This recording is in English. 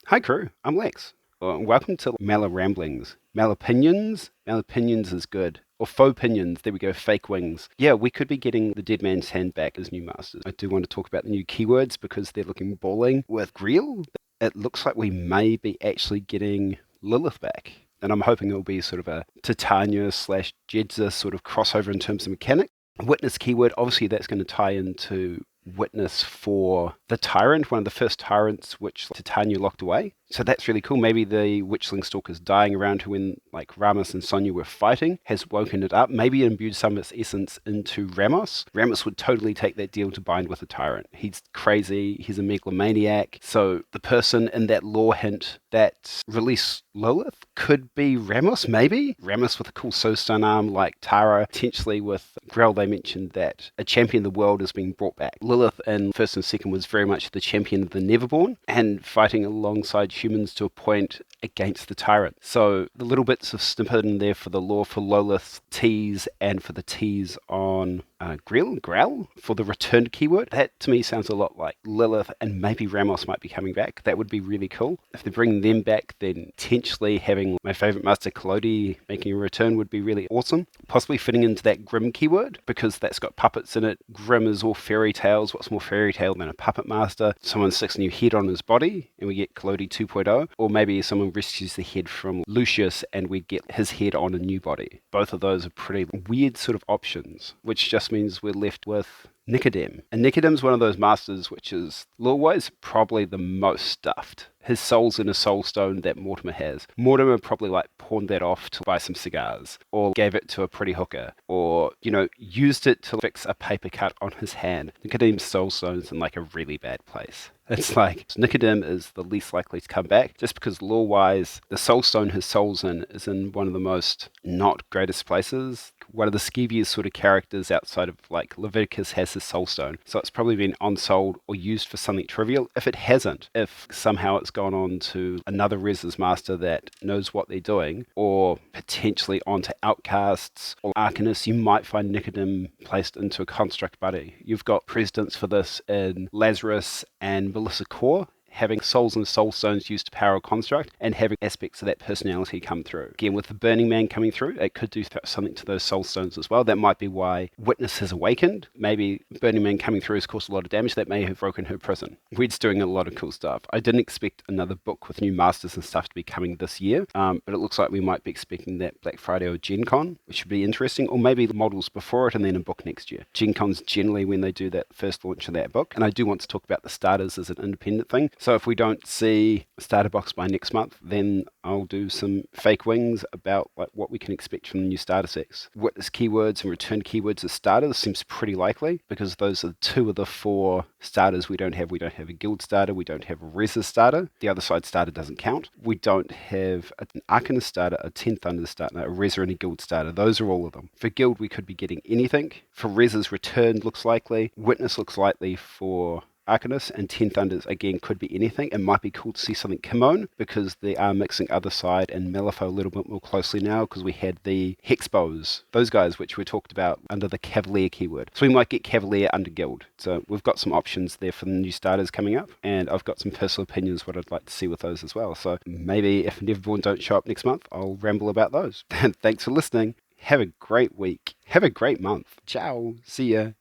Hi crew, I'm Lex. Welcome to Mala Ramblings. Malopinions? Malopinions is good. Or faux pinions, there we go, fake wings. Yeah, we could be getting the Deadman's hand back as new masters. I do want to talk about the new keywords because they're looking balling. With Greel, it looks like we may be actually getting Lilith back. And I'm hoping it'll be sort of a Titania slash Jedza sort of crossover in terms of mechanic. Witness keyword, obviously that's going to tie into Witness for the Tyrant, one of the first Tyrants which Titania locked away. So that's really cool. Maybe the Witchling Stalkers dying around her when like Ramos and Sonya were fighting has woken it up. Maybe it imbued some of its essence into Ramos. Ramos would totally take that deal to bind with the Tyrant. He's crazy. He's a megalomaniac. So the person in that lore hint that released Lilith could be Ramos, maybe? Ramos with a cool Soulstone arm like Tara. Potentially with Grell, they mentioned that a champion of the world is being brought back. Lilith in first and second was very much the champion of the Neverborn and fighting alongside humans to a point against the Tyrant. So the little bits of snippet in there for the lore for Lilith tease and for the tease on Grell for the returned keyword. That to me sounds a lot like Lilith and maybe Ramos might be coming back. That would be really cool. If they're bringing them back, then potentially having my favorite master Kalodi making a return would be really awesome. Possibly fitting into that Grim keyword because that's got puppets in it. Grim is all fairy tales. What's more fairy tale than a puppet master? Someone sticks a new head on his body and we get Kalodi 2.0, or maybe someone rescues the head from Lucius and we get his head on a new body. Both of those are pretty weird sort of options, which just means we're left with Nicodem. And Nicodem's one of those masters which is, lore-wise, probably the most stuffed. His soul's in a soul stone that Mortimer has. Mortimer probably like pawned that off to buy some cigars, or gave it to a pretty hooker, or, used it to fix a paper cut on his hand. Nicodem's soul stone's in like a really bad place. It's like Nicodem is the least likely to come back just because lore-wise, the soul stone his soul's in is in one of the most not greatest places. One of the skeeviest sort of characters outside of like Leviticus has his soul stone. So it's probably been unsold or used for something trivial. If it hasn't, if somehow it's gone on to another Rez's master that knows what they're doing, or potentially onto Outcasts or Arcanists, you might find Nicodem placed into a construct buddy. You've got precedents for this in Lazarus and Melissa Core, having souls and soul stones used to power a construct and having aspects of that personality come through. Again, with the Burning Man coming through, it could do something to those soul stones as well. That might be why Witness has awakened. Maybe Burning Man coming through has caused a lot of damage. That may have broken her prison. Weed's doing a lot of cool stuff. I didn't expect another book with new masters and stuff to be coming this year, but it looks like we might be expecting that Black Friday or Gen Con, which should be interesting, or maybe the models before it and then a book next year. Gen Con's generally when they do that first launch of that book, and I do want to talk about the starters as an independent thing. So if we don't see a starter box by next month, then I'll do some fake wings about like what we can expect from the new starter sets. Witness keywords and return keywords as starters seems pretty likely because those are two of the four starters we don't have. We don't have a guild starter, we don't have a Reza starter, the other side starter doesn't count. We don't have an Arcanist starter, a 10 Thunder starter, a Reza and a guild starter. Those are all of them. For guild we could be getting anything. For Reza's return looks likely. Witness looks likely for Arcanist, and 10 Thunders again could be anything. It might be cool to see something Kimon because they are mixing other side and Malifaux a little bit more closely now because we had the Hexbows, those guys which we talked about under the Cavalier keyword. So we might get Cavalier under Guild. So we've got some options there for the new starters coming up, and I've got some personal opinions what I'd like to see with those as well. So maybe if Neverborn don't show up next month, I'll ramble about those. Thanks for listening. Have a great week. Have a great month. Ciao. See ya.